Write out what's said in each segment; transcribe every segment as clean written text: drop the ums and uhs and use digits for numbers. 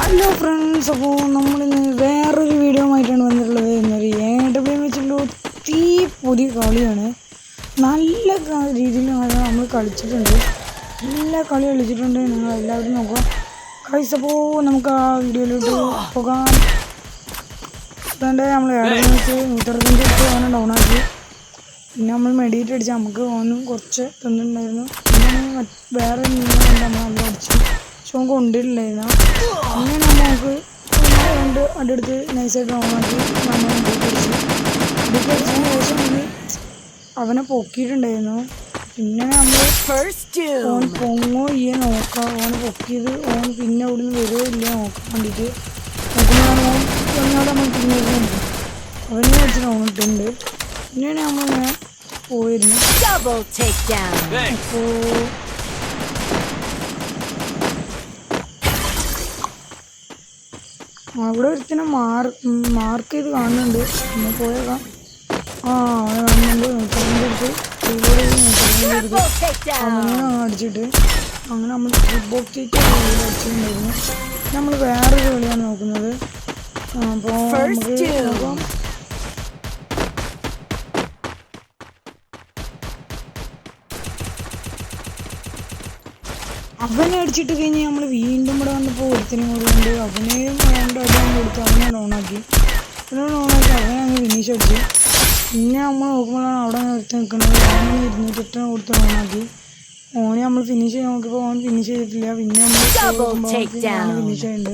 Hello friends, അപ്പോൾ നമ്മളിന്ന് വേറൊരു വീഡിയോ ആയിട്ടാണ് വന്നിട്ടുള്ളത്. എന്നൊരു ഏട്ടപ്പയും വെച്ചിട്ടുള്ള തീ പുതിയ കളിയാണ്. നല്ല രീതിയിൽ നമ്മൾ കളിച്ചിട്ടുണ്ട്, നല്ല കളി കളിച്ചിട്ടുണ്ട്. നിങ്ങൾ എല്ലാവരും നോക്കുക ഗൈസ്. അപ്പോൾ നമുക്ക് ആ വീഡിയോയിലോട്ട് പോകാം. അതുകൊണ്ട് നമ്മൾ ഏട്ടപ്പയും വെച്ച് 165 അങ്ങനെ ഡൗൺ ആക്കി. പിന്നെ നമ്മൾ മെഡിറ്റേറ്റ് അടിച്ച് നമുക്ക് ഒന്നും കുറച്ച് തന്നിട്ടുണ്ടായിരുന്നു. പിന്നെ വേറെ നമ്മൾ അടിച്ചു, പക്ഷെ നമുക്ക് കൊണ്ടിട്ടില്ലായിരുന്നു. അങ്ങനെ നമുക്ക് രണ്ട് അടുത്ത് നൈസായിട്ട് ഓണാക്കി നമ്മൾ അടിച്ചതിന് ശേഷം അവനെ പൊക്കിയിട്ടുണ്ടായിരുന്നു. പിന്നെ നമ്മൾ ഓൻ പൊങ്ങോ ഇയെ നോക്കാം. ഓന് പൊക്കിയത് ഓൻ പിന്നെ അവിടെ നിന്ന് വരുമോ ഇല്ല നോക്കാൻ വേണ്ടിയിട്ട് നോക്കുമ്പോഴാണ് ഓൻ വന്നാൽ നമ്മൾ പിന്നീടുണ്ട് അവനെ വെച്ച് ഓണിട്ടുണ്ട്. പിന്നെയാണ് നമ്മളിങ്ങനെ പോയിരുന്നു. അപ്പോൾ അവിടെ ഒരുത്തിനെ മാർക്ക് ചെയ്ത് കാണുന്നുണ്ട്. നമ്മൾ പോയേക്കാം. അവനെ കാണുന്നുണ്ട്. അങ്ങനെ അടിച്ചിട്ട് അങ്ങനെ നമ്മൾ ബോക്സ് അടിച്ചിട്ടുണ്ടായിരുന്നു. നമ്മൾ വേറൊരു കളിയാണ് നോക്കുന്നത്. അപ്പോൾ നമുക്ക് നോക്കാം. അവനെ അടിച്ചിട്ട് കഴിഞ്ഞ് നമ്മൾ വീണ്ടും ഇവിടെ വന്നപ്പോൾ ഒരുത്തിനും കൂടെ ഉണ്ട്. അവനെയും അടിയാൻ കൊടുത്ത് അവനെ ഓണാക്കി അവനെ അങ്ങ് ഫിനിഷ് അടിച്ചു. പിന്നെ നമ്മൾ നോക്കുമ്പോഴാണ് അവിടെ നിർത്തി നിൽക്കുന്നത്. അവനെ 208 കൊടുത്ത് ഓണാക്കി. ഓനെ നമ്മൾ ഫിനിഷ് ചെയ്യാൻ നോക്കിയപ്പോൾ ഓൻ ഫിനിഷ് ചെയ്തിട്ടില്ല. പിന്നെ നമ്മൾ ഫിനിഷ് ആയിട്ടുണ്ട്.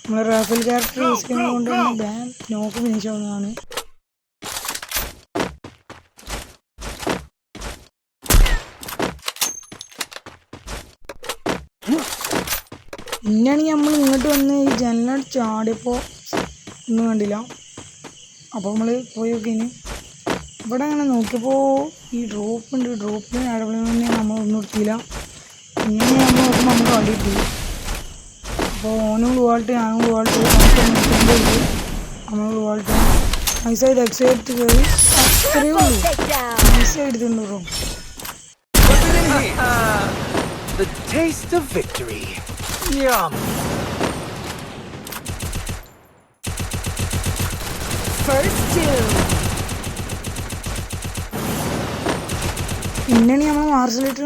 നമ്മൾ റാഫേൽ ക്യാരക്ടർ യൂസ് ചെയ്യുന്നത് കൊണ്ട് തന്നെ നോക്ക് ഫിനിഷ് ആവുന്നതാണ്. പിന്നെയാണെങ്കിൽ നമ്മൾ ഇങ്ങോട്ട് വന്ന് ഈ ജനൽ ചാടിയപ്പോൾ ഒന്നും കണ്ടില്ല. അപ്പോൾ നമ്മൾ പോയി നോക്കിന് ഇവിടെ അങ്ങനെ നോക്കിയപ്പോൾ ഈ ഡ്രോപ്പുണ്ട്. ഡ്രോപ്പിന് ഇടപെടുന്ന നമ്മൾ ഒന്നും എടുത്തില്ല. ഇങ്ങനെ നമ്മൾ നോക്കുമ്പോൾ നമുക്ക് അടി കിട്ടി. അപ്പോൾ ഓനും ഗ്ലുവാൾട്ട് ഞാനും ഗ്ലുവാൾട്ട് നമ്മൾ ഗ്ലുവാൾട്ട് നൈസായിട്ട് എക്സൈറ്റ് കയറി അത്രയേ ഉള്ളൂ. നൈസായിട്ട് എടുത്തിട്ടുണ്ടോ. The taste of victory. Yum. First two. പിന്നെയാണ് നമ്മൾ മാർഷലേറ്റ്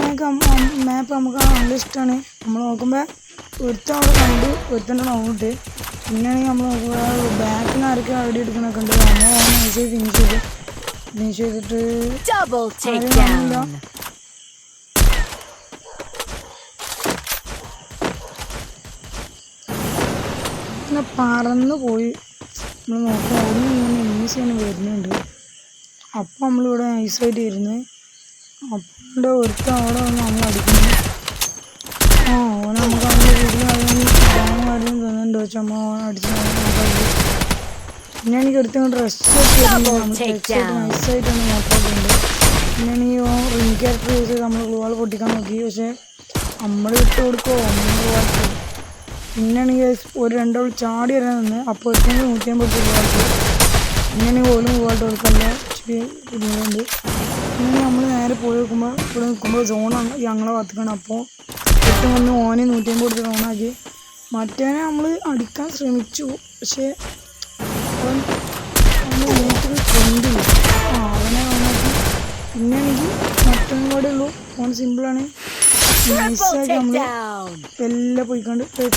മാപ്പ് നമുക്ക് നല്ല ഇഷ്ടമാണ്. നമ്മൾ നോക്കുമ്പോൾ ഒരുത്തം അവിടെ കണ്ട് ഒരുത്തൻ്റെ ഡൗണിട്ട്. പിന്നെയാണെങ്കിൽ നമ്മൾ നോക്കുമ്പോൾ ബാക്കിൽ നിന്ന് ആരൊക്കെ ഐഡി എടുക്കണൊക്കെ ഉണ്ട്. നമ്മൾ ഫിനിഷ് ചെയ്തിട്ട് ഇങ്ങനെ പറന്ന് പോയി. നമ്മൾ നോക്കാം അവിടെ നിന്ന് ഇങ്ങനെ തന്നെ വരുന്നുണ്ട്. അപ്പം നമ്മളിവിടെ നൈസായിട്ട് ഇരുന്ന് അപ്പൻ്റെ ഒരുത്തം അവിടെ വന്ന് നമ്മൾ അടിക്കുന്നു. ഓനെ നമുക്ക് അവൻ്റെ വീട്ടിൽ കാര്യം തന്നിട്ടുണ്ട്. വെച്ചാൽ നമ്മൾ ഓനെ അടിച്ച് പിന്നെ എനിക്ക് ഒരുത്തം ഡ്രസ്സ് നൈസായിട്ടൊന്ന് നോക്കാറുണ്ട്. പിന്നെ എനിക്ക് റിംഗ് ക്യാരക്ടർ യൂസ് ചെയ്ത് നമ്മൾ ഗ്ലൂവാൾ പൊട്ടിക്കാൻ നോക്കി. പക്ഷേ നമ്മൾ ഇട്ട് കൊടുക്കുമോ നമ്മൾ പിന്നെയാണെങ്കിൽ ഒരു രണ്ടോൾ ചാടി വരാൻ നിന്ന്. അപ്പോൾ ഒരുത്തന്നെ 150 രൂപ. പിന്നെയാണെങ്കിൽ ഓലും പോയിട്ട് കൊടുക്കല്ല ഇച്ചിരി ഇതുകൊണ്ട്. പിന്നെ നമ്മൾ നേരെ പോയി നോക്കുമ്പോൾ ഇവിടെ നിൽക്കുമ്പോൾ സോണാണ് ഞങ്ങളെ കത്തിക്കണം. അപ്പോൾ ഏറ്റവും വന്ന് ഓനെ 150 കൊടുത്ത് സോണാക്കി. മറ്റവനെ നമ്മൾ അടിക്കാൻ ശ്രമിച്ചു, പക്ഷേ അവൻ വീട്ടിൽ കൊണ്ടില്ല. അവനെ ഓണാക്കി. പിന്നെയാണെങ്കിൽ മറ്റവനും കൂടെ ഉള്ളൂ. ഓൻ സിമ്പിളാണ്. നൈസായിട്ട് നമ്മൾ എല്ലാം പോയിക്കൊണ്ട് ഒറ്റ